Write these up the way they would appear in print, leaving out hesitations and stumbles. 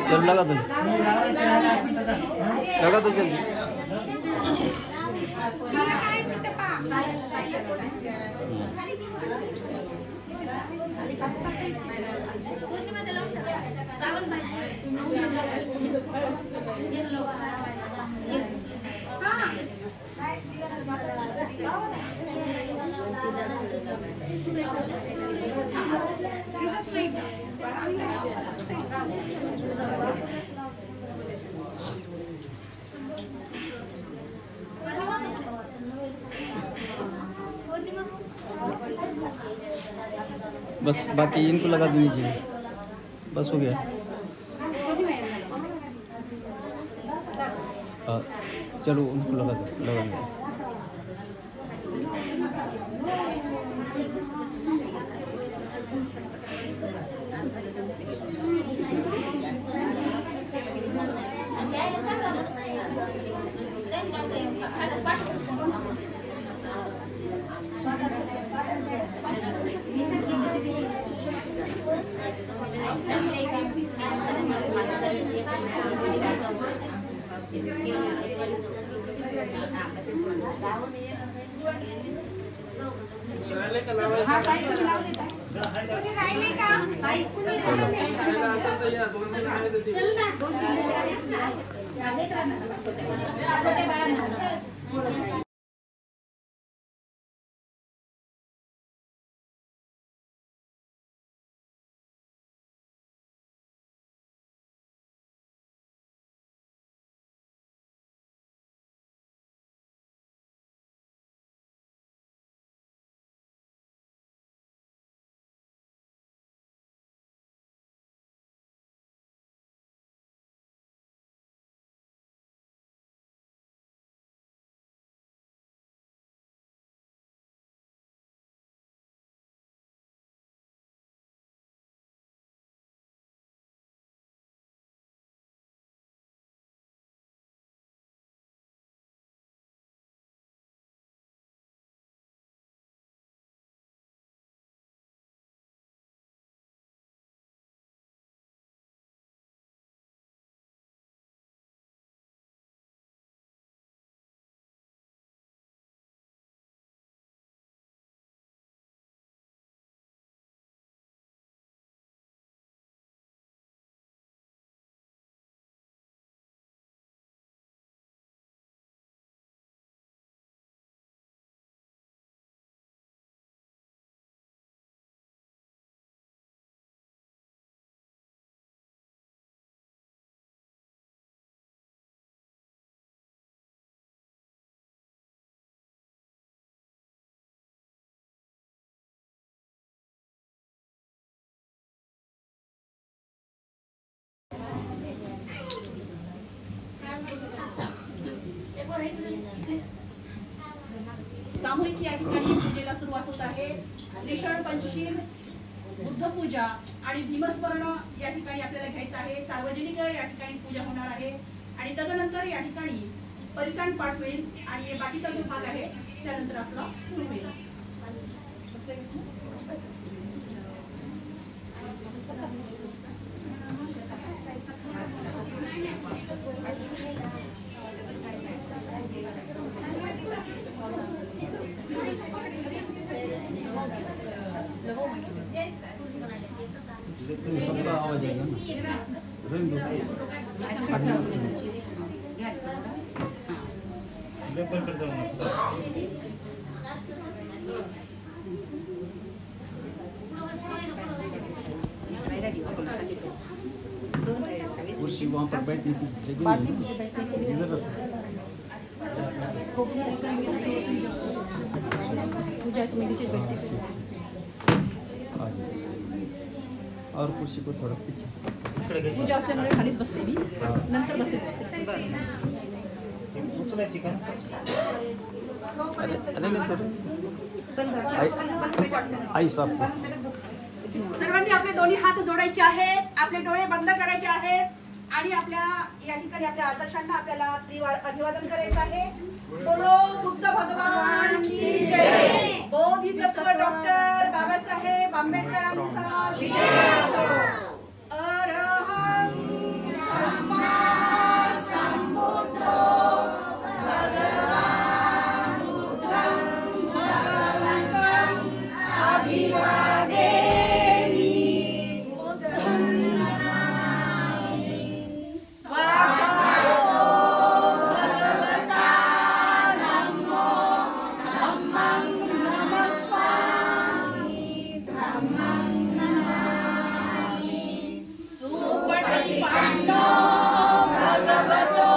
चल लगा दो जल्दी बस बाकी इनको लगा दीजिए बस हो गया। चलो उनको लगा दो सामूहिक या ठिकाणी पूजेला सुरुवात होत आहे। त्रिशळ पंचशील, बुद्धपूजा आणि भीमस्मरण या ठिकाणी आपल्याला घ्यायचं आहे। सार्वजनिक या ठिकाणी पूजा होणार आहे आणि तदनंतर या ठिकाणी परिकांड पाठ होईल आणि बाकीचा जो भाग आहे त्यानंतर आपला सुरू होईल। सबका आवाज आएगा कुर्सी वहाँ पर बैठने की जगह पूजा तुम्ही नीचे बैठते और कुर्सी को थोड़ा पीछे पूजा असल्यामुळे खालीच बसले मी नंतर बसेल उचलायची का अरे आई साहब सर्वांनी आपले दोन्ही हात जोडायचे आहेत, आपले डोळे बंद करायचे आहेत आणि आपल्या या ठिकाणी आपल्या आदर्शांना आपल्याला त्रिवार अभिवादन करायचं आहे. बोलो बुद्ध भगवान की जय. बोधिसत्व डॉक्टर बाबासाहेब आंबेडकरांचा विजय असो. अरहं सम्मा संबुद्धो भगवान बुद्धं भगवन्तं अभिवादेमि. बुद्धं नमामि. स्वागतो भगवता धम्मो धम्मं नमस्वामि. धम्मं नमामि. सुपटिपन्नो भगवतो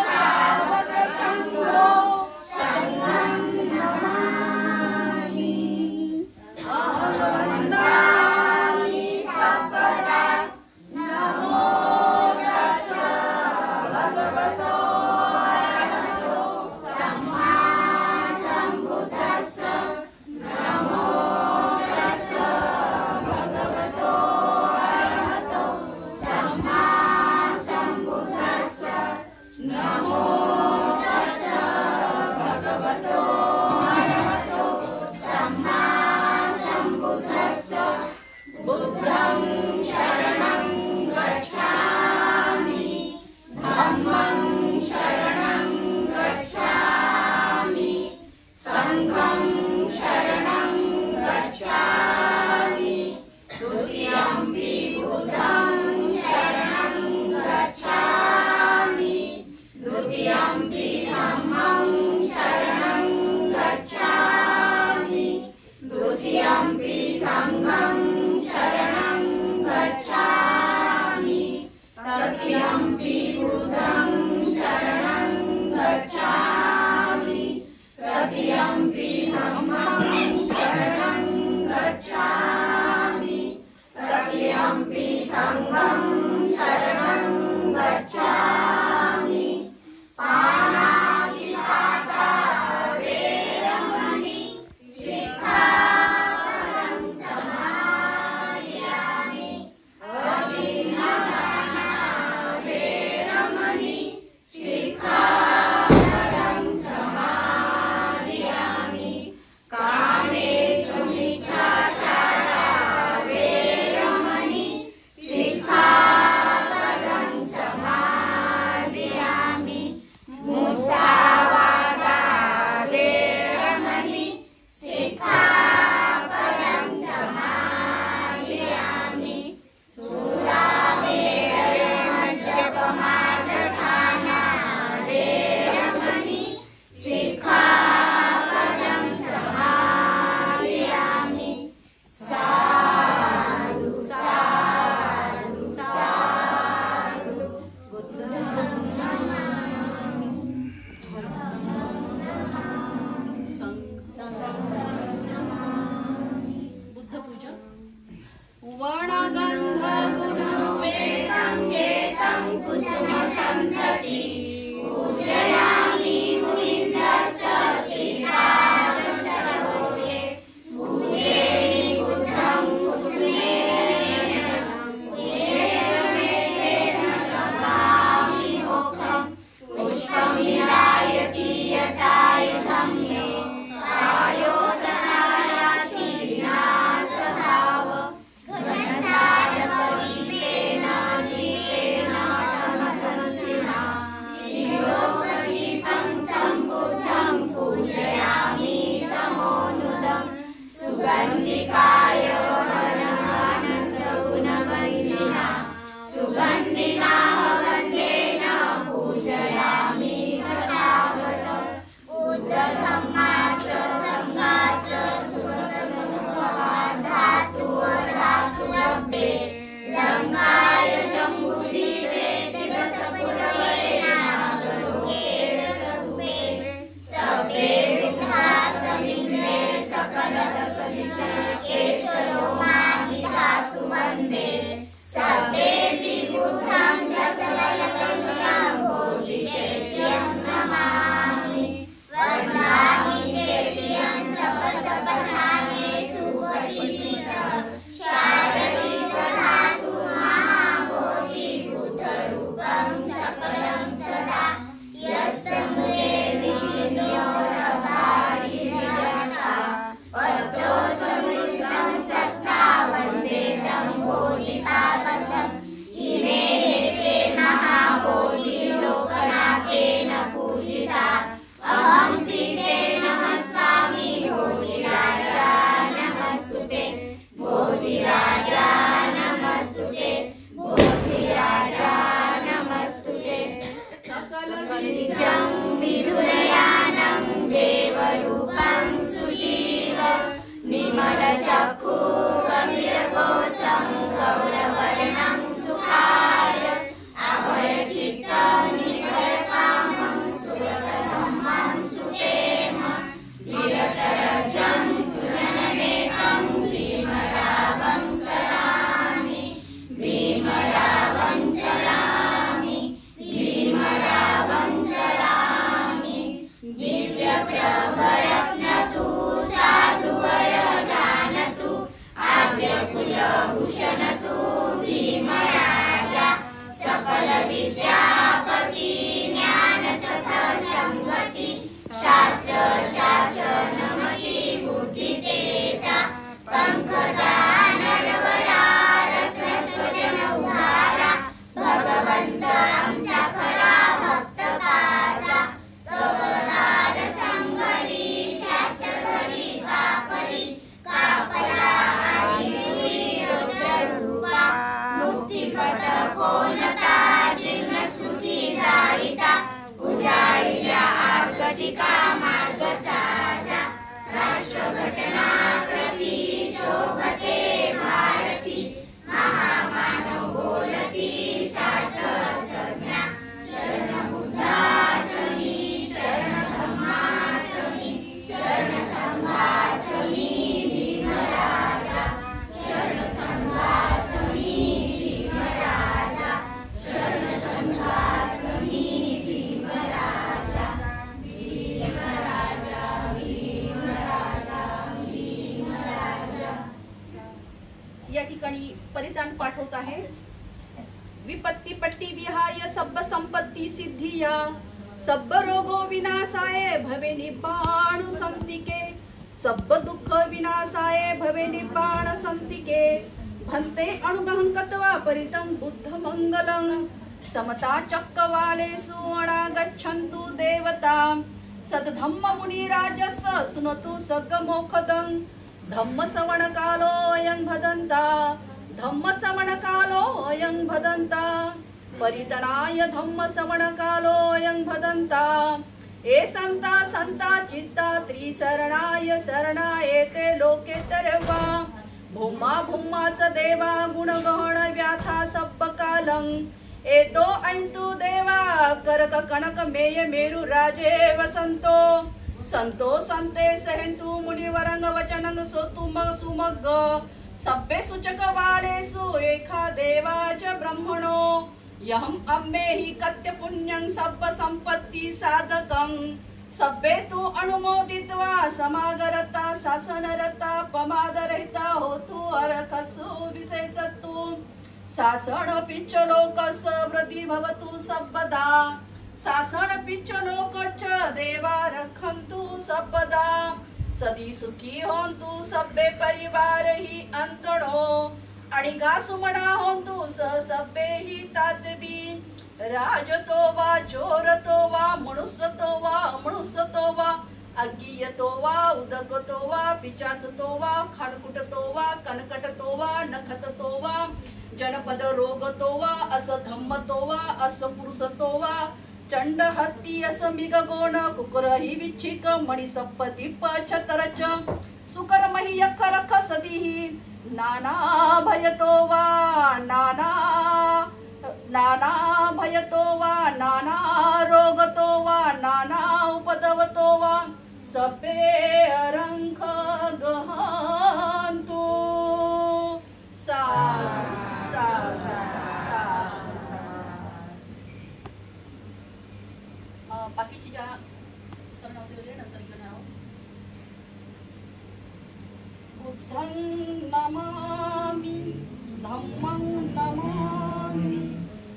सावक संघो संघं नमामि. अहं वन्दामि सर्वदा. नमो तस्स भगवतो अरहतो सम्मा सम्बुद्धस्स. नमो तस्स भगवतो अरहतो सम्मा सम्बुद्धस्स. नमो तस्स भगवतो अरहतो सम्मा सम्बुद्धस्स. बुद्धं शरणं गच्छामि. धम्मं शरणं गच्छामि. संघं शरणं गच्छामि. द्वितीयम्पि बुद्धं शरणं गच्छामि. द्वितीयम्पि धम्मं शरणं गच्छामि. द्वितीयम्पि संघं शरणं गच्छामि. तृतीयम्पि बुद्धं शरणं गच्छामि. तृतीयम्पि धम्मं शरणं गच्छामि. तृतीयम्पि संघं शरणं गच्छामि. पाणातिपाता वेरमणि सिक्खापदं समादयामि. अदीनदाना वेरमणि सिक्खापदं समादयामि. शक्ति पट्टी विहाय सब संपत्ति सिद्धिया सब रोगो विनाशाय भवे निब्बाण संतिके सब दुख विनाशाय भवे निब्बाण संतिके भन्ते अणुगहं कत्वा परितं बुद्ध मंगलं समता चक्रवालेषु अणागच्छन्तु देवता सद्धम्म मुनिराजस सुनतु सगमोखदं धम्म श्रवण कालो अयं भदन्ता धम्म श्रवण कालो अयं भदन्ता परितणाय धम्म श्रवण कालो अयं भदन्ता ए संता संता चित्ता त्रिशरणाय शरणाय ते लोके तरवा भूमा भूमाच देवा गुणगहन व्याथा सब कालं एतो ऐंतु देवा करक कणक मेय मेरु राजे वसंतो संतो संते सहन्तु मुनिवरंग वचनंग सोतुम सुमग सब्बे सूचक वालेषु एका देवाच ब्रह्मणो यहं अम्मे हि कत्य पुण्यं सब संपत्ति साधकं सब्बे तु अनुमोदित्वा समागरता शासनरता पमादरहिता होतु अरखसु विशेषतु शासन पिच्च लोकस वृद्धि भवतु सबदा शासन पिच्च लोकच देवा रखन्तु सबदा सदी सुखी होन्तु सब्बे परिवार हि अंतणो अणिगा सुमणा होन्तु स सब्बे हि तात्वी राजतो वा चोरतो वा मनुष्यतो वा अमनुष्यतो वा अज्ञियतो वा उदकतो वा पिचासतो वा खडकुटतो वा कनकटतो वा नखततो वा जनपद रोगतो वा अस धम्मतो वा अस पुरुषतो वा चंड हत्ती अस मिगगोण कुकर हि विच्छिक मणि सप्पती पछतरच सुकर मही अखरख सदीहि नाना भयतो वा नाना भयतो वा नाना रोगतो वा नाना उपदवतो वा सब्बे अरंख गहन्तु सा सा सा बाकीची ज्या सरनावती वगैरे नंतर घेऊन आहोत. बुद्धं नमामि धम्मं नमामि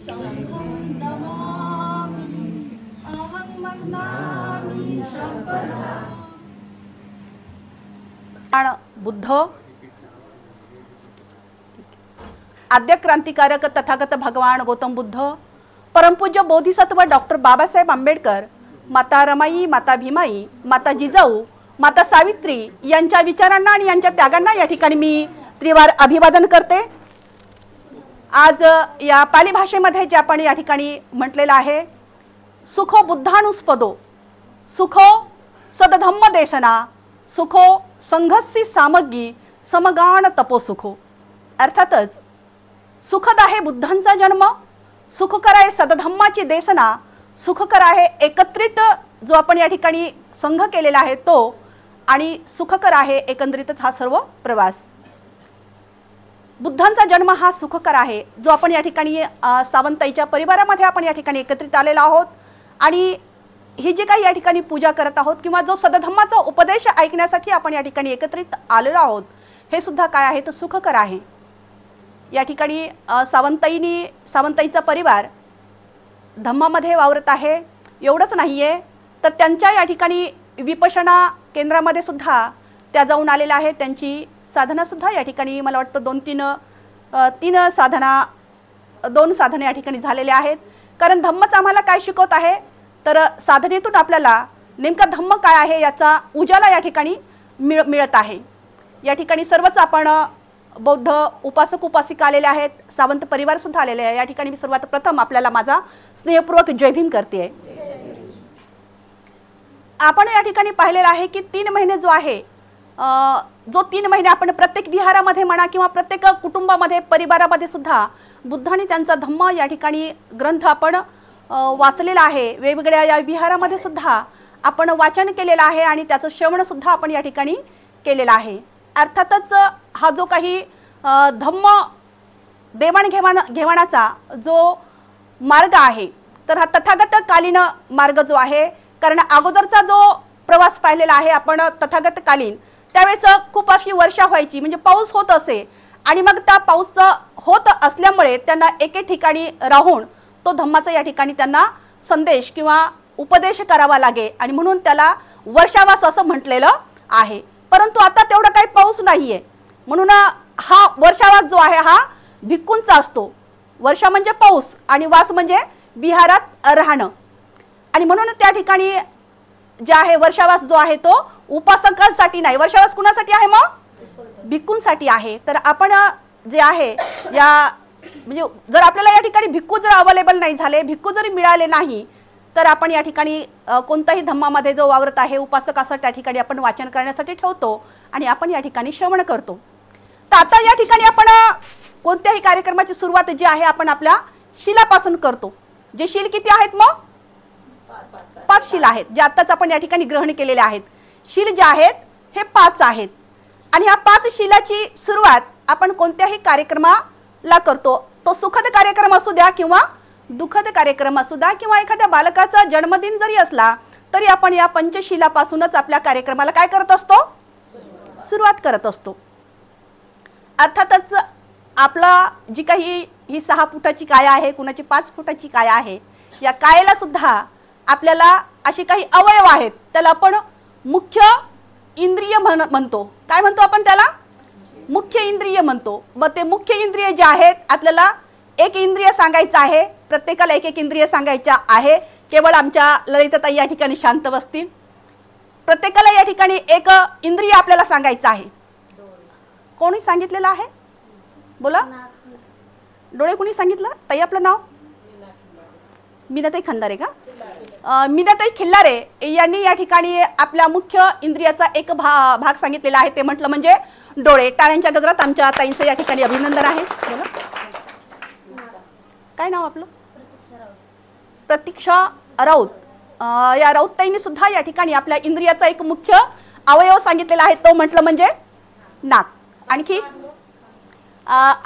संघं नमामि अहं वन्दामि सर्वदा. बुद्ध आद्य क्रांतिकारक तथागत भगवान गौतम बुद्ध, परमपूज्य बोधिसत्व डॉक्टर बाबासाहेब आंबेडकर, माता रमाई, माता भीमाई, माता जिजाऊ, माता सावित्री यांच्या विचारांना आणि यांच्या त्यागांना या ठिकाणी मी त्रिवार अभिवादन करते. आज या पाली भाषेमध्ये जे आपण या ठिकाणी म्हटलेलं आहे, सुखो बुद्धानुस्पदो सुखो सदधम्म देशना सुखो संघस्सी सामग्री समगान तपो सुखो. अर्थातच सुखद आहे बुद्धांचा जन्म, सुखकर आहे सदधम्माची देशना, सुखकर आहे एकत्रित जो आपण या ठिकाणी संघ केलेला आहे तो, आणि सुखकर आहे एकंदरीतच हा सर्व प्रवास. बुद्धांचा जन्म हा सुखकर आहे, जो आपण या ठिकाणी सावंताईच्या परिवारामध्ये आपण या ठिकाणी एकत्रित आलेलो आहोत आणि ही जी काही या ठिकाणी पूजा करत आहोत किंवा जो सदधम्माचा उपदेश ऐकण्यासाठी आपण या ठिकाणी एकत्रित आलेलो आहोत, हे सुद्धा काय आहे तर सुखकर आहे. या ठिकाणी सावंताईचा परिवार धम्मामध्ये वावरत आहे. एवढंच नाही आहे तर त्यांच्या या ठिकाणी विपश्यना केंद्रामध्ये सुद्धा त्या जाऊन आलेल्या आहेत. त्यांची साधनासुद्धा या ठिकाणी मला वाटतं दोन साधने या ठिकाणी झालेल्या आहेत. कारण धम्मच आम्हाला काय शिकवत आहे तर साधनेतून आपल्याला नेमका धम्म काय आहे याचा उजाला या ठिकाणी मिळत आहे. या ठिकाणी सर्वच आपण बौद्ध उपासक उपासिका आलेले आहेत, सावंत परिवार सुद्धा आलेले आहे. या ठिकाणी मी सर्वात प्रथम आपल्याला माझा स्नेहपूर्वक जय भीम करते. आपण या ठिकाणी पाहिलेलं आहे की 3 महिने जो आहे, जो 3 महिने आपण प्रत्येक विहारामध्ये म्हणा किंवा प्रत्येक कुटुंबामध्ये परिवारामध्ये सुद्धा बुद्धांनी त्यांचा धम्म या ठिकाणी ग्रंथ आपण वाचलेला आहे. वेगवेगळ्या या विहारामध्ये सुद्धा आपण वाचन केलेलं आहे आणि त्याचं श्रवण सुद्धा आपण या ठिकाणी केलेलं आहे. अर्थातच हा जो काही धम्म देवाणघेवाणाचा जो मार्ग आहे तर हा तथागत कालीन मार्ग जो आहे. कारण अगोदरचा जो प्रवास पाहिलेला आहे आपण तथागत कालीन, त्यावेळेस खूप अशी वर्षा व्हायची, म्हणजे पाऊस होत असे आणि मग त्या पाऊस होत असल्यामुळे त्यांना एके ठिकाणी राहून तो धम्माचा या ठिकाणी त्यांना संदेश किंवा उपदेश करावा लागे आणि म्हणून त्याला वर्षावास असं म्हटलेलं आहे. परंतु आता तेवढा काही पाऊस नाहीये म्हणून हा वर्षावास जो आहे हा भिक्खूंचा असतो. वर्षा म्हणजे पाऊस आणि वास म्हणजे विहारात राहणं आणि म्हणून त्या ठिकाणी जे आहे वर्षावास जो आहे तो उपासकांसाठी नाही. वर्षावास कुणासाठी आहे मग? भिक्खूंसाठी आहे. तर आपण जे आहे या म्हणजे जर आपल्याला या ठिकाणी भिक्खू जर अवेलेबल नाही झाले, भिक्खू जरी मिळाले नाही तर आपण या ठिकाणी कोणत्याही धम्मामध्ये जो वावरत आहे उपासक असं त्या ठिकाणी आपण वाचन करण्यासाठी ठेवतो आणि आपण या ठिकाणी श्रवण करतो. तर आता या ठिकाणी आपण कोणत्याही कार्यक्रमाची सुरुवात जी आहे आपण आपल्या शिलापासून करतो. जे शील किती आहेत मग? 5 शील आहेत जे आत्ताच आपण या ठिकाणी ग्रहण केलेले आहेत. शील जे आहेत हे 5 आहेत आणि ह्या 5 शीलाची सुरुवात आपण कोणत्याही कार्यक्रमाला करतो. तो सुखद कार्यक्रम असू द्या किंवा दुःखद कार्यक्रम असू द्या किंवा एखाद्या बालकाचा जन्मदिन जरी असला तरी आपण या पंचशिलापासूनच आपल्या कार्यक्रमाला काय करत असतो? सुरुवात करत असतो. अर्थातच आपला जी काही ही 6 फुटाची काया आहे, कुणाची 5 फुटाची काया आहे, या कायेला सुद्धा आपल्याला असे काही अवयव आहेत त्याला आपण मुख्य इंद्रिय म्हणतो. काय म्हणतो आपण त्याला? मुख्य इंद्रिय म्हणतो. मग ते मुख्य इंद्रिय जे आहेत आपल्याला एक इंद्रिय सांगायचं आहे, प्रत्येकाला एक इंद्रिय सांगायचं आहे. केवळ आमच्या ललिताताई या ठिकाणी शांत बसतील. प्रत्येकाला या ठिकाणी एक इंद्रिय आपल्याला सांगायचं आहे. कोणी सांगितलेलं आहे? बोला. डोळे कोणी सांगितलं? ताई आपलं नाव? मीनाताई खंदारे का? मीनाताई खिल्लारे यांनी या ठिकाणी आपल्या मुख्य इंद्रियाचा एक भाग सांगितलेला आहे. ते म्हटलं म्हणजे डोळे. टाळ्यांच्या गजरात आमच्या ताईंचं या ठिकाणी अभिनंदन आहे. बोला. काय नाव आपलं? प्रतीक्षा राऊत. या राऊतताईंनी सुद्धा या ठिकाणी आपल्या इंद्रियाचा एक मुख्य अवयव सांगितलेला आहे. तो म्हटलं म्हणजे नाक. आणखी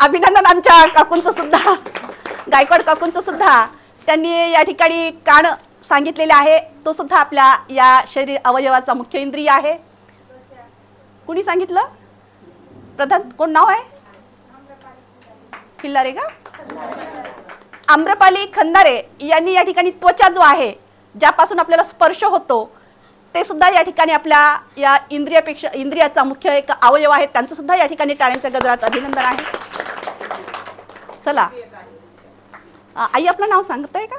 अभिनंदन आमच्या काकूंचं सुद्धा, गायकवाड काकूंचं सुद्धा. त्यांनी या ठिकाणी कान सांगितलेले आहे. तो सुद्धा आपल्या या शरीर अवयवाचा मुख्य इंद्रिय आहे. कुणी सांगितलं? प्रधान कोण नाव आहे? खिल्लारे का? आम्रपाली खंदारे यांनी या ठिकाणी त्वचा जो आहे ज्यापासून आपल्याला स्पर्श होतो ते सुद्धा या ठिकाणी आपल्या या इंद्रियाचा मुख्य एक अवयव आहे. त्यांचं सुद्धा या ठिकाणी टाळ्यांच्या गजरात अभिनंदन आहे. चला आई आपलं नाव सांगताय का?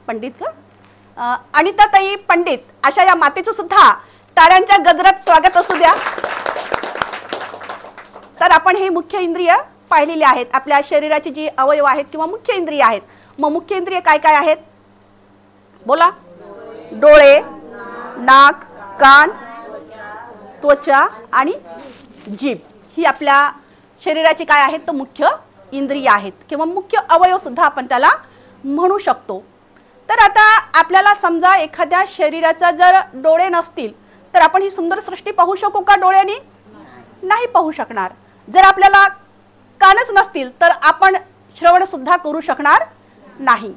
पंडित का? अनिताताई पंडित अशा या मातेचं सुद्धा टाळ्यांच्या गजरात स्वागत असू द्या. तर आपण हे मुख्य इंद्रिय पाहिलेले आहेत. आपल्या शरीराची जी अवयव आहेत किंवा मुख्य इंद्रिय आहेत. मग मुख्य इंद्रिय काय काय आहेत? बोला. डोळे, नाक, कान, त्वचा आणि जीभ ही आपल्या शरीराची काय आहेत? तर मुख्य इंद्रिय आहेत किंवा मुख्य अवयव सुद्धा आपण त्याला म्हणू शकतो. तर आता आपल्याला समजा एखाद्या शरीराचा जर डोळे नसतील तर आपण ही सुंदर सृष्टी पाहू शकू का डोळ्यांनी? नाही पाहू शकणार. जर आपल्याला कानच नसतील तर आपण श्रवण सुद्धा करू शकणार नाही.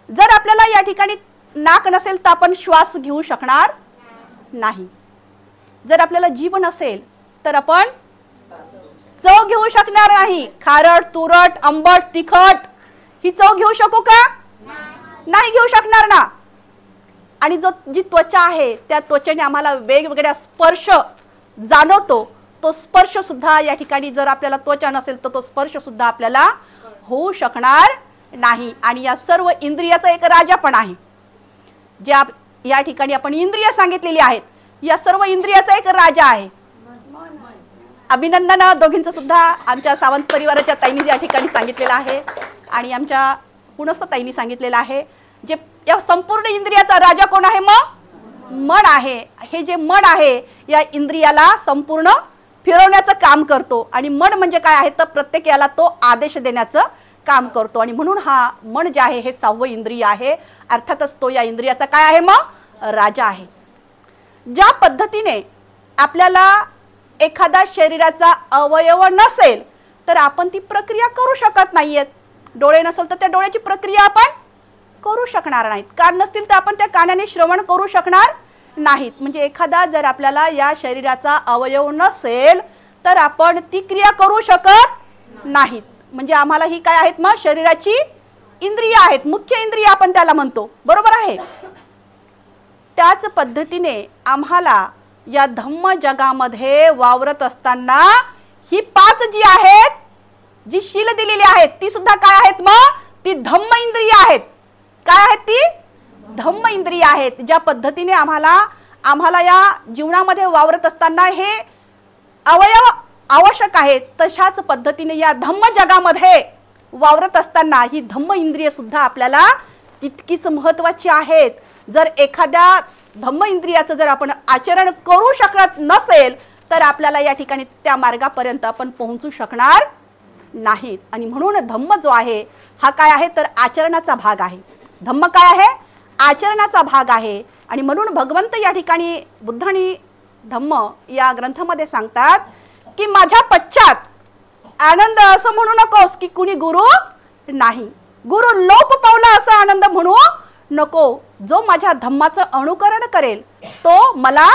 जर आपल्याला या ठिकाणी नाक नसेल तर आपण श्वास घेऊ शकणार नाही. जर आपल्याला जीभ नसेल तर आपण चव घेऊ शकणार नाही. खारट, तुरट, आंबट, तिखट ही चव घेऊ शकू का? नाही घेऊ शकणार ना. आणि जी त्वचा आहे त्या त्वचेने आम्हाला वेगवेगळ्या स्पर्श जाणवतो. तो स्पर्श सुद्धा या ठिकाणी जर आपल्याला त्वचा नसेल तर तो स्पर्श सुद्धा आपल्याला होऊ शकणार नाही. आणि या सर्व इंद्रियाचा एक राजा पण आहे. ज्या या ठिकाणी आपण इंद्रिय सांगितलेली आहेत या सर्व इंद्रियाचा एक राजा आहे. अभिनंदन दोघींचं सुद्धा आमच्या सावंत परिवाराच्या ताईंनी या ठिकाणी सांगितलेलं आहे आणि आमच्या पुनस्थ ताईंनी सांगितलेलं आहे. जे या संपूर्ण इंद्रियाचा राजा कोण आहे? मग मन आहे. हे जे मन आहे या इंद्रियाला संपूर्ण फिरवण्याचं काम करतो आणि मन म्हणजे काय आहे तर प्रत्येक याला तो आदेश देण्याचं काम करतो आणि म्हणून हा मन जे आहे हे 6वं इंद्रिय आहे. अर्थातच तो या इंद्रियाचा काय आहे? मग राजा आहे. ज्या पद्धतीने आपल्याला एखादा शरीराचा अवयव नसेल तर आपण ती प्रक्रिया करू शकत नाहीयेत. डोळे नसेल तर त्या डोळ्याची प्रक्रिया आपण करू शकणार नाहीत. कान नसतील तर आपण त्या कानाने श्रवण करू शकणार नाहीत. म्हणजे एखादा जर आपल्याला या शरीराचा अवयव नसेल तर आपण ती क्रिया करू शकत नाहीत. म्हणजे आम्हाला ही काय आहेत मग शरीराची इंद्रिय आहेत, मुख्य इंद्रिय आपण त्याला म्हणतो, बरोबर आहे. त्याच पद्धतीने आम्हाला या धम्म जगामध्ये वावरत असताना ही 5 जी आहेत, जी शील दिलेली आहेत, ती सुद्धा काय आहेत मग ती धम्म इंद्रिय आहेत. काय आहेत ती धम्म इंद्रिय आहेत. ज्या पद्धतीने आम्हाला या जीवनामध्ये वावरत असताना हे अवयव आवश्यक आहेत, तशाच पद्धतीने या धम्म जगामध्ये वावरत असताना ही धम्म इंद्रिय सुद्धा आपल्याला तितकीच महत्त्वाची आहेत. जर एखाद्या धम्म इंद्रियाचं जर आपण आचरण करू शकत नसेल तर आपल्याला या ठिकाणी त्या मार्गापर्यंत आपण पोहोचू शकणार नाहीत. आणि म्हणून धम्म जो आहे हा काय आहे तर आचरणाचा भाग आहे. धम्म काय आहे आचरणाचा भाग आहे. आणि म्हणून भगवंत या ठिकाणी बुद्ध आणि धम्म या ग्रंथामध्ये सांगतात की माझ्या पश्चात आनंद असं म्हणू नकोस की कुणी गुरु नाही, गुरु लोप पावला असा आनंद म्हणू नको. जो माझ्या धम्माचं अनुकरण करेल तो मला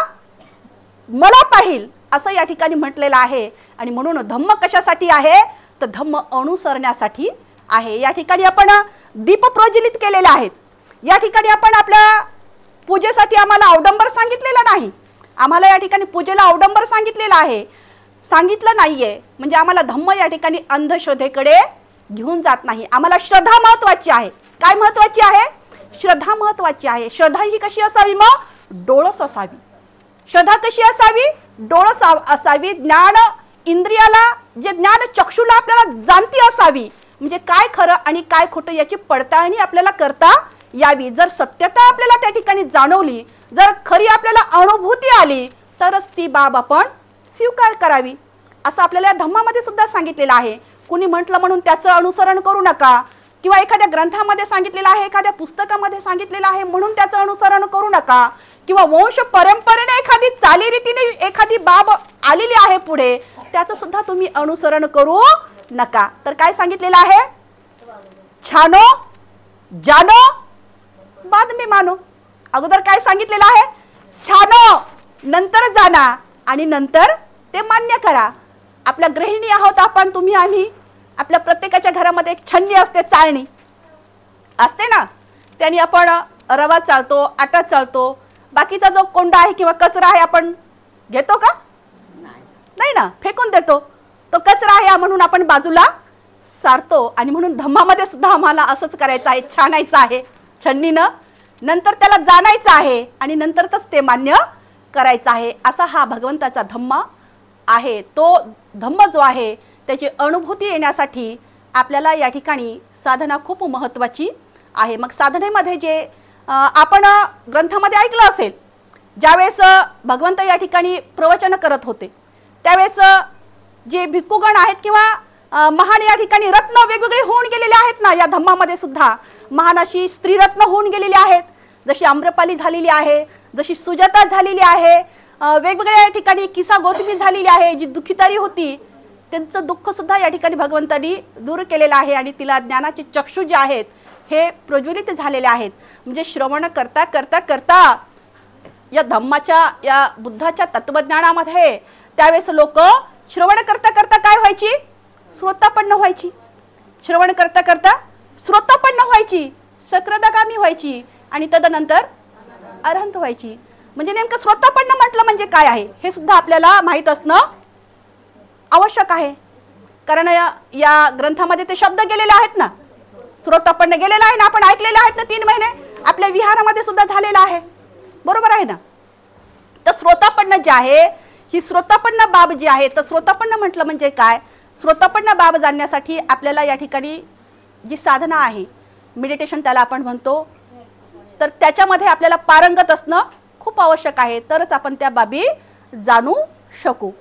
पाहिल असं या ठिकाणी म्हटलेलं आहे. आणि म्हणून धम्म कशासाठी आहे तर धम्म अनुसरण्यासाठी आहे. या ठिकाणी आपण दीप प्रज्वलित केलेले आहेत. या ठिकाणी आपण आपल्या पूजेसाठी आम्हाला अवडंबर सांगितलेलं नाही. आम्हाला या ठिकाणी पूजेला अवडंबर सांगितलेलं आहे, सांगितलं नाहीये. म्हणजे आम्हाला धम्म या ठिकाणी अंधश्रद्धेकडे घेऊन जात नाही. आम्हाला श्रद्धा महत्वाची आहे. काय महत्वाची आहे श्रद्धा महत्वाची आहे. श्रद्धा ही कशी असावी मग डोळस असावी. श्रद्धा कशी असावी डोळस असावी. ज्ञान इंद्रियाला जे ज्ञान चक्षुला आपल्याला जाणती असावी. म्हणजे काय खरं आणि काय खोटं याची पडताळणी आपल्याला करता यावी. जर सत्यता आपल्याला त्या ठिकाणी जाणवली, जर खरी आपल्याला अनुभूती आली तरच ती बाब आपण स्वीकार करावी असं आपल्याला या धम्मामध्ये सुद्धा सांगितलेलं आहे. कुणी म्हटलं म्हणून त्याचं अनुसरण करू नका, किंवा एखाद्या ग्रंथामध्ये सांगितलेलं आहे, एखाद्या पुस्तकामध्ये सांगितलेलं आहे म्हणून त्याचं अनुसरण करू नका, किंवा वंश परंपरेने एखादी चालीरीतीने एखादी बाब आलेली आहे पुढे त्याचं सुद्धा तुम्ही अनुसरण करू नका. तर काय सांगितलेलं आहे छानो जानो बाद में मानो. अगोदर काय सांगितलेलं आहे छानो नंतर जाना आणि नंतर ते मान्य करा. आपल्या गृहिणी आहोत आपण, तुम्ही आम्ही. आपल्या प्रत्येकाच्या घरामध्ये एक छन्नी असते, चाळणी असते ना, त्याने आपण रवा चालतो, आटा चालतो. बाकीचा जो कोंडा आहे किंवा कचरा आहे आपण घेतो का नाही ना, फेकून देतो. तो कचरा आहे म्हणून आपण बाजूला सारतो. आणि म्हणून धम्मामध्ये सुद्धा आम्हाला असंच करायचं आहे, छानायचं आहे छन्नीनं, नंतर त्याला जाणायचं आहे आणि नंतरच ते मान्य करायचं आहे. असा हा भगवंताचा धम्म आहे. तो धम्म जो आहे त्याची अनुभूती येण्यासाठी आपल्याला या ठिकाणी साधना खूप महत्त्वाची आहे. मग साधनेमध्ये जे आपण ग्रंथामध्ये ऐकलं असेल, ज्यावेळेस भगवंत या ठिकाणी प्रवचन करत होते त्यावेळेस जे भिक्खुगण आहेत किंवा महान या ठिकाणी रत्न वेगवेगळे होऊन गेलेले आहेत ना, या धम्मामध्ये सुद्धा महान अशी स्त्रीरत्न होऊन गेलेली आहेत. जशी आम्रपाली झालेली आहे, जशी सुजाता झालेली आहे, वेगवेगळ्या ठिकाणी किसा गौतमी झालेली आहे. जी दुःखितारी होती त्यांचं दुःख सुद्धा या ठिकाणी भगवंतांनी दूर केलेलं आहे आणि तिला ज्ञानाचे चक्षु जे आहेत हे प्रज्वलित झालेले आहेत. म्हणजे श्रवण करता करता करता या धम्माच्या या बुद्धाच्या तत्वज्ञानामध्ये त्यावेळेस लोक श्रवण करता करता काय व्हायची श्रोतापन्न व्हायची. श्रवण करता करता श्रोतापन्न व्हायची, सक्रादागामी व्हायची आणि तदनंतर अरहंत व्हायची. म्हणजे नेमकं श्रोतापन्न म्हटलं म्हणजे काय आहे हे सुद्धा आपल्याला माहीत असणं आवश्यक आहे. कारण या ग्रंथामध्ये ते शब्द गेलेले आहेत ना, श्रोतापन्न गेलेला आहे ना, आपण ऐकलेले आहेत ना 3 महिने आपल्या विहारामध्ये सुद्धा झालेला आहे, बरोबर आहे ना. तर श्रोतापन्न जे आहे ही श्रोतापन्न बाब जी आहे, तर श्रोतापन्न म्हटलं म्हणजे काय, श्रोतापन्न बाब जाणण्यासाठी आपल्याला या ठिकाणी जी साधना आहे मेडिटेशन त्याला आपण म्हणतो, तर त्याच्यामध्ये आपल्याला पारंगत असणं खूप आवश्यक आहे, तरच आपण त्या बाबी जाणू शकू.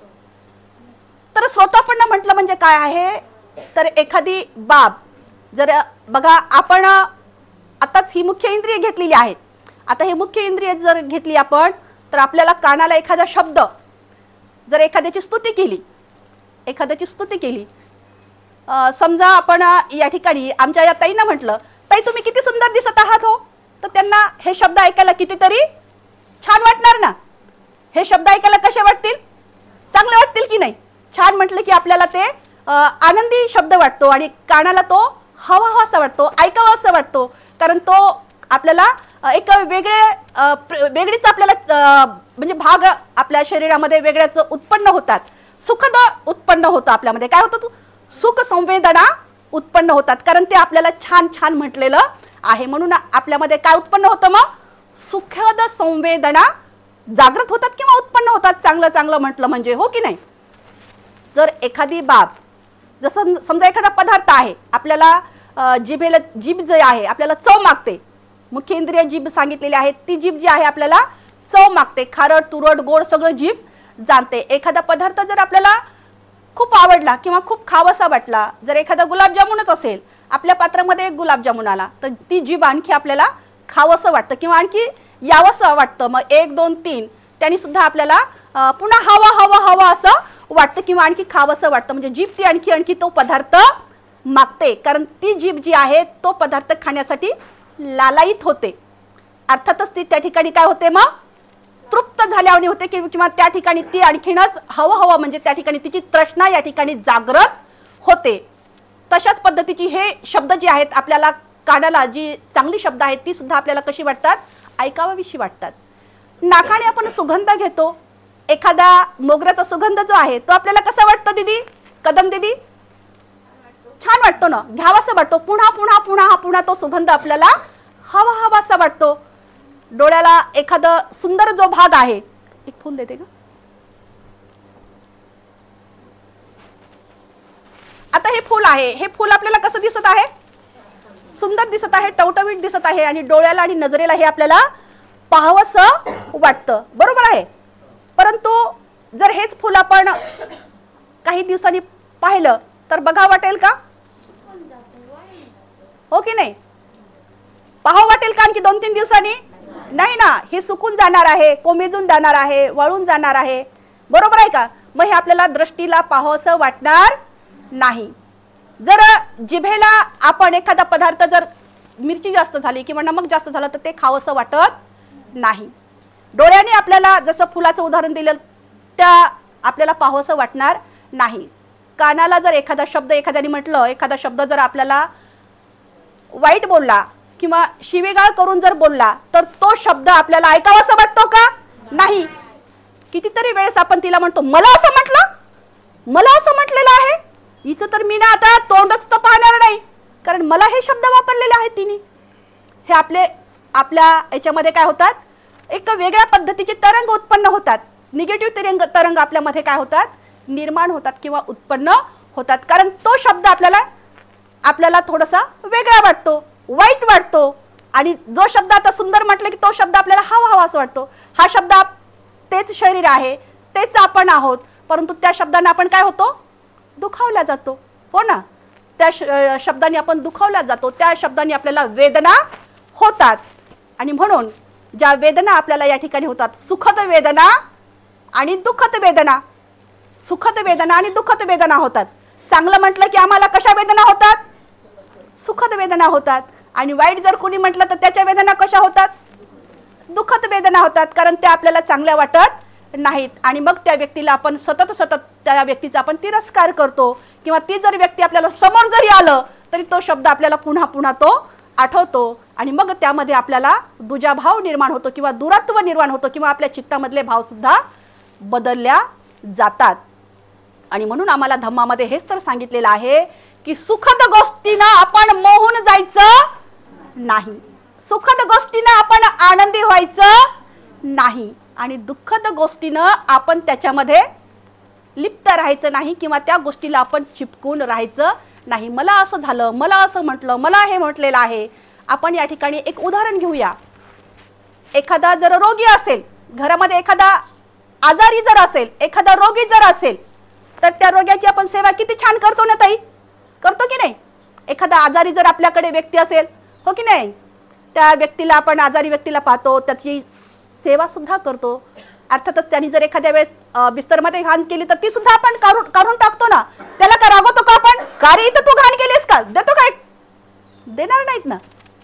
तर श्रोतापन्न म्हटलं म्हणजे काय आहे तर एखादी बाब जर बघा आपण आताच ही मुख्य इंद्रिय घेतलेली आहेत. आता ही मुख्य इंद्रिय जर घेतली आपण तर आपल्याला कानाला एखादा शब्द, जर एखाद्याची स्तुती केली, समजा आपण या ठिकाणी आमच्या या ताईंना म्हटलं ताई तुम्ही किती सुंदर दिसत आहात हो, तर त्यांना हे शब्द ऐकायला कितीतरी छान वाटणार ना. हे शब्द ऐकायला कसे वाटतील, चांगले वाटतील की नाही. छान म्हटलं की आपल्याला ते आनंदी शब्द वाटतो आणि कानाला तो हवाहवासा वाटतो, ऐकावासा वाटतो, कारण तो आपल्याला एक वेगळीच आपल्याला म्हणजे भाग आपल्या शरीरामध्ये वेगळ्याच उत्पन्न होतात, सुखद उत्पन्न होतं आपल्यामध्ये. काय होतं? सुख संवेदना उत्पन्न होतात, कारण ते आपल्याला छान छान म्हटलेलं आहे. म्हणून आपल्यामध्ये काय उत्पन्न होतं? मग सुखद संवेदना जागृत होतात किंवा उत्पन्न होतात, चांगलं चांगलं म्हटलं म्हणजे, हो की नाही? जर एखादी बाब, जसं समजा एखादा पदार्थ आहे, आपल्याला जिभेला जीभ जे आहे आपल्याला चव मागते, मुख्य इंद्रिय जीभ सांगितलेली आहे, ती जीभ जी आहे आपल्याला चव मागते, खारट तुरट गोड सगळं जीभ जाणते. एखादा पदार्थ जर आपल्याला खूप आवडला किंवा खूप खावासा वाटला, जर एखादा गुलाबजामुनच असेल, आपल्या पात्रामध्ये एक गुलाबजामुन आला, तर ती जीभ आणखी आपल्याला खावंसं वाटतं किंवा आणखी यावंसं वाटतं. मग 1 2 3 त्यांनी सुद्धा आपल्याला पुन्हा हवा हवा हवा असं वाटतं किंवा आणखी खावंसं वाटतं. म्हणजे जीभ ती आणखी आणखी तो पदार्थ मागते, कारण ती जीभ जी आहे तो पदार्थ खाण्यासाठी लालायित होते. अर्थातच ती त्या ठिकाणी काय होते? मग तृप्त झाल्याने होते किंवा त्या ठिकाणी ती आणखीनच हवं हवं म्हणजे त्या ठिकाणी तिची तृष्णा या ठिकाणी जागृत होते. तशाच पद्धतीची हे शब्द जे आहेत आपल्याला कानाला जी चांगली शब्द आहेत ती सुद्धा आपल्याला कशी वाटतात? ऐकावाविषयी वाटतात. नाकाने आपण सुगंध घेतो, एखादा मोगऱ्याचा सुगंध जो आहे तो आपल्याला कसा वाटतो दीदी? कदम दीदी, छान वाटतो ना, घ्यावासा वाटतो, पुन्हा पुन्हा पुन्हा पुन्हा तो सुगंध आपल्याला हवा हवासा वाटतो. डोळ्याला एखादा सुंदर जो भाग आहे, एक फूल देते का? आता हे फूल आहे, हे फूल आपल्याला कसं दिसत आहे? सुंदर दिसत आहे, टवटवीत दिसत आहे आणि डोळ्याला आणि नजरेला हे आपल्याला पाहावंसं वाटतं, बरोबर आहे. परंतु जर हेच फूल आपण काही दिवसांनी पाहिलं तर बघा वाटेल का? हो की नाही? पाहावं वाटेल का आणखी 2-3 दिवसांनी? नाही ना, हे सुकून जाणार आहे, कोमेजून जाणार आहे, वाळून जाणार आहे, बरोबर आहे का? मग हे आपल्याला दृष्टीला पाहावंसं वाटणार नाही. जर जिभेला आपण एखादा पदार्थ, जर मिरची जास्त झाली किंवा नमक जास्त झालं तर ते खावंसं वाटत नाही. डोळ्याने आपल्याला जसं फुलाचं उदाहरण दिलं त्या आपल्याला पाहावंसं वाटणार नाही. कानाला जर एखादा शब्द एखाद्याने म्हटलं, एखादा शब्द जर आपल्याला वाईट बोलला किंवा शिवेगाळ करून जर बोलला तर तो शब्द आपल्याला ऐकावासा वाटतो का? नाही. कितीतरी वेळेस आपण तिला म्हणतो, मला असं म्हटलं, मला असं म्हटलेलं आहे, हिचं तर मी ना आता तोंडच तर पाहणार नाही, कारण मला हे शब्द वापरलेले आहेत तिने. हे आपल्या याच्यामध्ये काय होतात? एक वेगळ्या पद्धतीचे तरंग उत्पन्न होतात, निगेटिव्ह तरंग आपल्यामध्ये काय होतात? निर्माण होतात किंवा उत्पन्न होतात, कारण तो शब्द आपल्याला थोडासा वेगळा वाटतो, वाईट वाटतो. आणि जो शब्द आता सुंदर म्हटलं की तो शब्द आपल्याला हवा हवा असं वाटतो. हा शब्द तेच शरीर आहे, तेच आपण आहोत, परंतु त्या शब्दाने आपण काय होतो? दुखावला जातो, हो ना? त्या शब्दाने आपण दुखावला जातो, त्या शब्दाने आपल्याला वेदना होतात. आणि म्हणून ज्या वेदना आपल्याला या ठिकाणी होतात, सुखद वेदना आणि दुःखद वेदना, सुखद वेदना आणि दुःखद वेदना होतात. चांगलं म्हटलं की आम्हाला कशा वेदना होतात? सुखद वेदना होतात. आणि वाईट जर कोणी म्हटलं तर त्याच्या वेदना कशा होतात? दुःखद वेदना होतात, कारण त्या आपल्याला चांगल्या वाटत नाहीत. आणि मग त्या व्यक्तीला आपण सतत त्या व्यक्तीचा आपण तिरस्कार करतो किंवा ती जर व्यक्ती आपल्याला समोर जरी आलं तरी तो शब्द आपल्याला पुन्हा पुन्हा तो आठवतो आणि मग त्यामध्ये आपल्याला दुजाभाव निर्माण होतो किंवा दुरात्व निर्माण होतो किंवा आपल्या चित्तामधले भाव सुद्धा बदलल्या जातात. आणि म्हणून आम्हाला धम्मामध्ये हेच तर सांगितलेलं आहे की सुखद गोष्टींना आपण मोहून जायचं नाही, सुखद गोष्टींना आपण आनंदी व्हायचं नाही आणि दुःखद गोष्टीनं आपण त्याच्यामध्ये लिप्त राहायचं नाही किंवा त्या गोष्टीला आपण चिपकून राहायचं नाही. मला असं झालं, मला असं म्हटलं, मला हे म्हटलेलं आहे. आपण या ठिकाणी एक उदाहरण घेऊया. एखादा जर रोगी असेल, घरामध्ये एखादा आजारी जर असेल, एखादा रोगी जर असेल तर त्या रोग्याची आपण सेवा किती छान करतो ना ताई? करतो की नाही? एखादा आजारी जर आपल्याकडे व्यक्ती असेल, हो की नाही, त्या व्यक्तीला आपण आजारी व्यक्तीला पाहतो, त्याची सेवा सुद्धा करतो. अर्थातच त्यांनी जर एखाद्या वेळेस बिस्तरमध्ये घाण केली तर ती सुद्धा आपण काढून टाकतो ना. त्याला का रागवतो का आपण? का रे इथं तू घाण केलीस का? देतो काय? देणार नाहीत ना,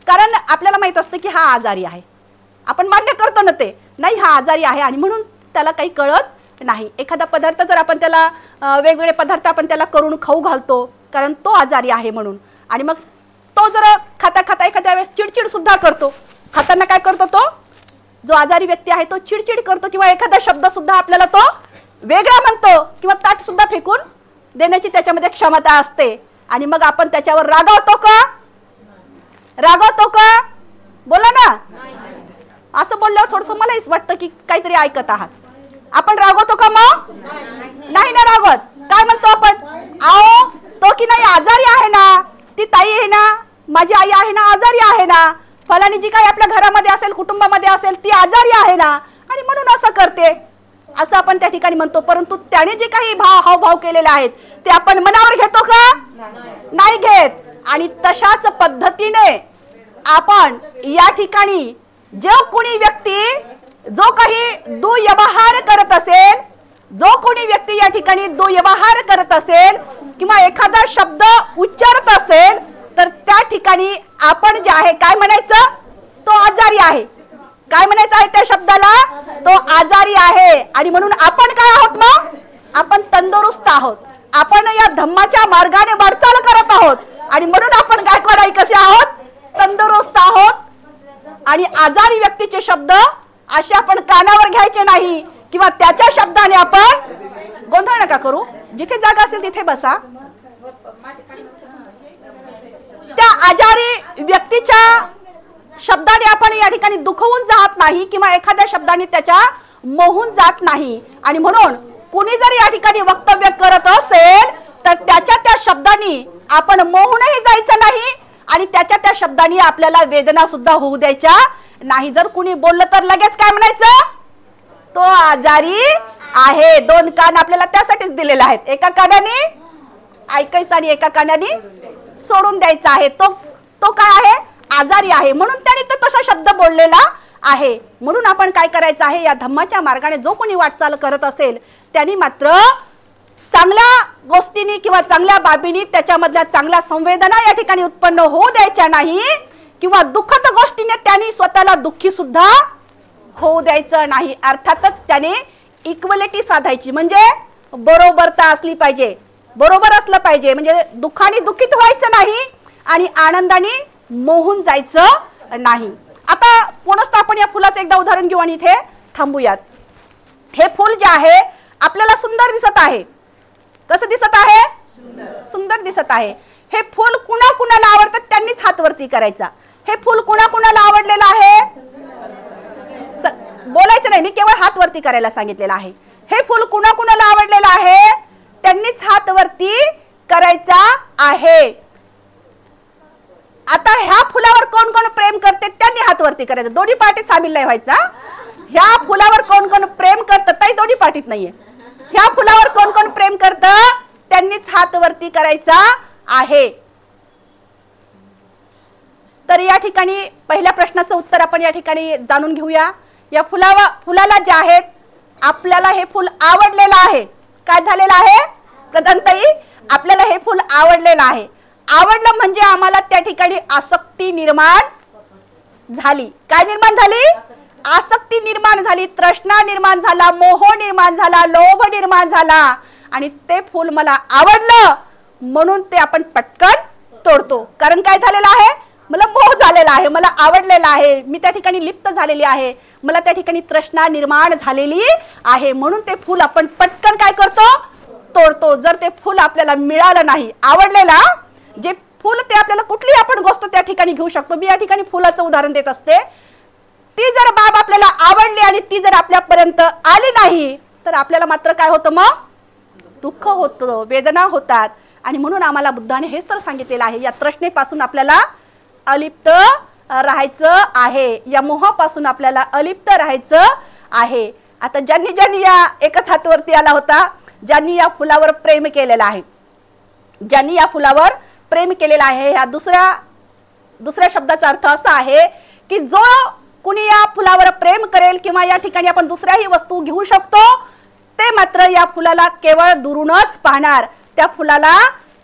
कारण आपल्याला माहित असतं की हा आजारी आहे. आपण मान्य करतो ना ते, नाही हा आजारी आहे आणि म्हणून त्याला काही कळत नाही. एखादा पदार्थ जर आपण त्याला वेगवेगळे पदार्थ आपण त्याला करून खाऊ घालतो कारण तो आजारी आहे म्हणून, आणि मग तो जर खाता खाता एखाद्या वेळेस चिडचिड सुद्धा करतो, खाताना काय करतो तो जो आजारी व्यक्ती आहे तो चिडचिड करतो किंवा एखादा शब्द सुद्धा आपल्याला तो वेगळा म्हणतो किंवा ताट सुद्धा फेकून देण्याची त्याच्यामध्ये क्षमता असते, आणि मग आपण त्याच्यावर रागावतो का? रागावतो का? बोला ना. असं बोलल्यावर थोडंसं मलाही वाटतं की काहीतरी ऐकत आहात. आपण रागवतो का? मग नाही ना रागवत. काय म्हणतो आपण? आओ तो की नाही आजारी आहे ना, ती ताई आहे ना, माझी आई आहे ना, आजारी आहे ना, फलानी जी काही आपल्या घरामध्ये असेल कुटुंबामध्ये असेल ती आजारी आहे ना, आणि म्हणून असं करते असं आपण त्या ठिकाणी म्हणतो. परंतु त्याने जे काही हावभाव केलेले आहेत ते आपण मनावर घेतो का? नाही घेत. आणि तशाच पद्धतीने आपण या ठिकाणी जो कोणी व्यक्ती जो काही दुव्यवहार करत असेल, जो कोणी व्यक्ती या ठिकाणी दुव्यवहार करत असेल किंवा एखादा शब्द उच्चारत असेल तर त्या ठिकाणी आपण जे आहे काय म्हणायचं? तो आजारी आहे. काय म्हणायचं आहे त्या शब्दाला? तो आजारी आहे. आणि म्हणून आपण काय आहोत? मग आपण तंदुरुस्त आहोत. आपण या धम्माच्या मार्गाने वाटचाल करत आहोत, आणि म्हणून आपण गायकवाड कसे आहोत? तंदुरुस्त आहोत. आणि आजारी व्यक्तीचे शब्द असे आपण कानावर घ्यायचे नाही किंवा त्याच्या शब्दाने आपण गोंधळ नका करू. जिथे जागा असेल तिथे बसा. त्या आजारी व्यक्तीच्या शब्दाने आपण या ठिकाणी दुखवून जात नाही किंवा एखाद्या शब्दाने त्याच्या मोहून जात नाही. आणि म्हणून कुणी जर या ठिकाणी वक्तव्य करत असेल तर त्याच्या त्या शब्दांनी आपण मोहूनही जायचं नाही आणि त्याच्या त्या शब्दांनी आपल्याला वेदना सुद्धा होऊ द्यायच्या नाही. जर कुणी बोललं तर लगेच काय म्हणायचं? तो आजारी आहे. दोन कान आपल्याला त्यासाठीच दिलेले आहेत. एका कानाने ऐकायचं आणि एका कानाने सोडून द्यायचा आहे. तो काय आहे? आजारी आहे. म्हणून त्याने तो तसा शब्द बोललेला आहे. म्हणून आपण काय करायचं आहे? या धम्माच्या मार्गाने जो कोणी वाटचाल करत असेल त्यांनी मात्र चांगल्या गोष्टींनी किंवा चांगल्या बाबींनी त्याच्यामधल्या चांगल्या संवेदना या ठिकाणी उत्पन्न होऊ द्यायच्या नाही किंवा दुःखद गोष्टीने त्यांनी स्वतःला दुःखी सुद्धा होऊ द्यायचं नाही. अर्थातच त्याने इक्वलिटी साधायची, म्हणजे बरोबरता असली पाहिजे, बरोबर असलं पाहिजे. म्हणजे दुःखाने दुःखित व्हायचं नाही आणि आनंदाने मोहून जायचं नाही. आता पुनश्च आपण या फुलाचं एकदा उदाहरण घेऊ आणि इथे थांबूयात. हे फूल जे आहे आपल्याला सुंदर दिसत आहे. कसं दिसत आहे? सुंदर दिसत आहे. हे फूल कुणा कुणाला आवडतं त्यांनीच हात वरती करायचा. हे फूल कुणा कुणाला आवडलेलं आहे? बोलायचं नाही, मी केवळ हात वरती करायला सांगितलेलं आहे. हे फूल कुणा कुणाला आवडलेलं आहे त्यांनीच हात वरती करायचा आहे. आता ह्या फुलावर कोण कोण प्रेम करते त्यांनी हात वरती करायचं. दोन्ही पार्टीत सामील नाही व्हायचा. ह्या फुलावर कोण कोण प्रेम करतं ताई दोन्ही पार्टीत नाहीये. ह्या फुलावर कोण कोण प्रेम करतं त्यांनीच हात वरती करायचा आहे. तर या ठिकाणी पहिल्या प्रश्नाचं उत्तर आपण या ठिकाणी जाणून घेऊया. या फुलाला जे आहेत आपल्याला हे फुल आवडलेलं आहे. काय झालेलं आहे प्रधानताई? आपल्याला हे फुल आवडलेलं आहे. आवडलं म्हणजे आम्हाला त्या ठिकाणी आसक्ती निर्माण झाली. काय निर्माण झाली? आसक्ती निर्माण झाली, तृष्णा निर्माण झाला, मोह निर्माण झाला, लोभ निर्माण झाला. आणि ते फूल मला आवडलं म्हणून ते आपण पटकन तोडतो. कारण काय झालेलं आहे? मला मोह झालेला आहे, मला आवडलेला आहे, मी त्या ठिकाणी लिप्त झालेली आहे, मला त्या ठिकाणी तृष्णा निर्माण झालेली आहे, म्हणून ते फूल आपण पटकन काय करतो? तोडतो. जर ते फूल आपल्याला मिळालं नाही, आवडलेला जे फूल ते आपल्याला कुठलीही आपण गोष्ट त्या ठिकाणी घेऊ शकतो. मी या ठिकाणी फुलाचं उदाहरण देत असते. ती जर बाब आपल्याला आवडली आणि ती जर आपल्यापर्यंत आली नाही तर आपल्याला मात्र काय होतं? मग दुःख होतं, वेदना होतात. आणि म्हणून आम्हाला बुद्धाने हेच तर सांगितलेलं आहे, या तृष्णेपासून आपल्याला अलिप्त राहायचं आहे, या मोहापासून आपल्याला अलिप्त राहायचं आहे. आता ज्यांनी ज्यांनी या एकच हातवरती आला होता, ज्यांनी या फुलावर प्रेम केलेलं आहे, ज्यांनी या फुलावर प्रेम केलेलं आहे, ह्या दुसऱ्या शब्दाचा अर्थ असा आहे की जो कुणी या फुलावर प्रेम करेल किंवा या ठिकाणी आपण दुसऱ्याही वस्तू घेऊ शकतो, ते मात्र या फुलाला केवळ दुरूनच पाहणार. त्या फुलाला,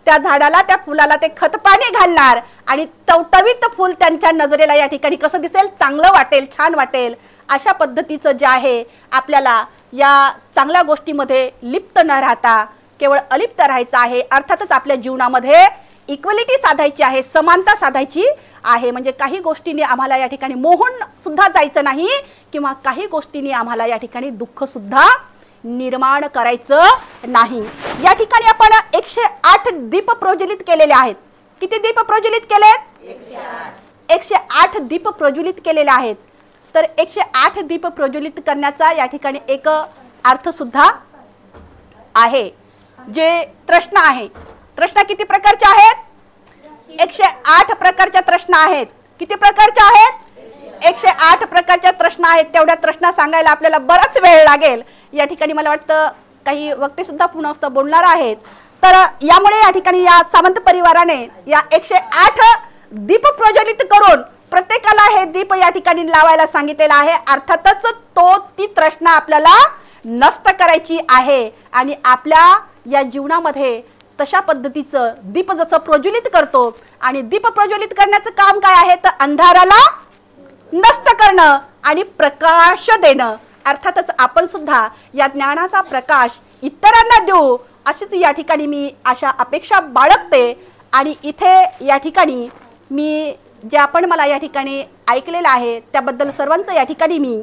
त्या झाडाला, त्या फुलाला ते खत पाणी घालणार आणि टवटवीत फुल त्यांच्या नजरेला या ठिकाणी कसं दिसेल? चांगलं वाटेल, छान वाटेल. अशा पद्धतीचं जे आहे आपल्याला या चांगल्या गोष्टीमध्ये लिप्त न राहता केवळ अलिप्त राहायचं आहे. अर्थातच आपल्या जीवनामध्ये इक्वलिटी साधायची आहे, समानता साधायची आहे. म्हणजे काही गोष्टींनी आम्हाला या ठिकाणी मोहून सुद्धा जायचं नाही किंवा काही गोष्टींनी आम्हाला या ठिकाणी दुःख सुद्धा निर्माण करायचं नाही. या ठिकाणी आपण 108 दीप प्रज्वलित केलेले आहेत. किती दीप प्रज्वलित केलेत? 108 दीप प्रज्वलित केलेले आहेत. तर 108 दीप प्रज्वलित करण्याचा या ठिकाणी एक अर्थ सुद्धा आहे. जे तृष्णा आहे, तृष्णा किती प्रकारच्या आहेत? 108 प्रकारच्या तृष्णा आहेत. किती प्रकारच्या आहेत? 108 प्रकारच्या तृष्णा आहेत. तेवढ्या तृष्णा सांगायला आपल्याला बराच वेळ लागेल. या ठिकाणी मला वाटतं काही वक्ते सुद्धा पुन्हा बोलणार आहेत. तर यामुळे या ठिकाणी या सावंत परिवाराने या 108 दीप प्रज्वलित करून प्रत्येकाला हे दीप या ठिकाणी लावायला सांगितलेलं आहे. अर्थातच ती तृष्णा आपल्याला नष्ट करायची आहे आणि आपल्या या जीवनामध्ये तशा पद्धतीचं दीप जसं प्रज्वलित करतो आणि दीप प्रज्वलित करण्याचं काम काय आहे तर अंधाराला नष्ट करणं आणि प्रकाश देणं. अर्थातच आपण सुद्धा या ज्ञानाचा प्रकाश इतरांना देऊ अशीच या ठिकाणी मी अशा अपेक्षा बाळगते. आणि इथे या ठिकाणी मी जे आपण मला या ठिकाणी ऐकलेलं आहे त्याबद्दल सर्वांचं या ठिकाणी मी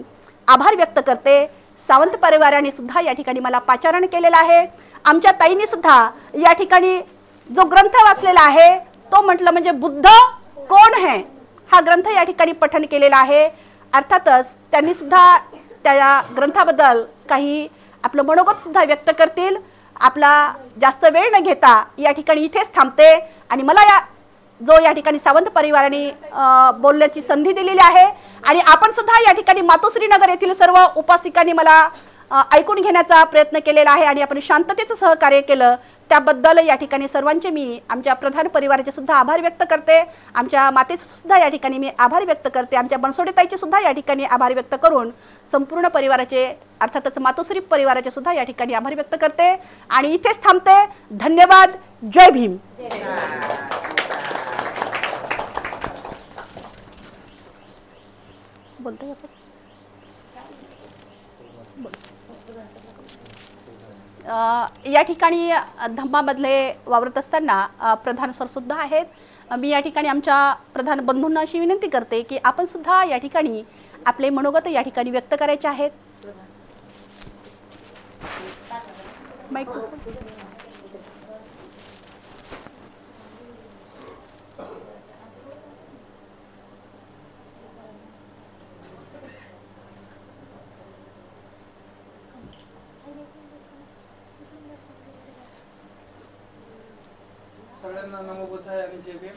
आभार व्यक्त करते. सावंत परिवाराने सुद्धा या ठिकाणी मला पाचारण केलेलं आहे. आमच्या ताईंनी सुद्धा या ठिकाणी जो ग्रंथ वाचलेला आहे तो म्हटलं म्हणजे बुद्ध कोण है हा ग्रंथ या ठिकाणी पठण केलेला आहे. अर्थातच त्यांनी सुद्धा त्या ग्रंथाबद्दल काही आपलं मनोगत सुद्धा व्यक्त करतील. आपला जास्त वेळ न घेता या ठिकाणी इथेच थांबते आणि मला जो या ठिकाणी सावंत परिवाराने बोलण्याची संधी दिलेली आहे आणि आपण सुद्धा या ठिकाणी मातोश्री नगर येथील सर्व उपासिकांनी मला ऐकून घेण्याचा प्रयत्न केलेला आहे आणि आपण शांततेचं सहकार्य केलं त्याबद्दल या ठिकाणी सर्वांचे मी आमच्या प्रधान परिवाराचे सुद्धा आभार व्यक्त करते. आमच्या मातेचे सुद्धा या ठिकाणी मी आभार व्यक्त करते. आमच्या बनसोडेताईचे सुद्धा या ठिकाणी आभार व्यक्त करून संपूर्ण परिवाराचे अर्थातच मातोश्री परिवाराचे सुद्धा या ठिकाणी आभार व्यक्त करते आणि इथेच थांबते. धन्यवाद. जय भीम. बोलतोय आपण या ठिकाणी धम्मामधले वावरत असताना प्रधान सर सुद्धा आहेत. मी या ठिकाणी आमच्या प्रधान बंधूंना अशी विनंती करते की आपण सुद्धा या ठिकाणी आपले मनोगत या ठिकाणी व्यक्त करायचे आहेत. सगळ्यांना नमो बुद्धाय आणि जय भीम.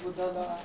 बुद्धाला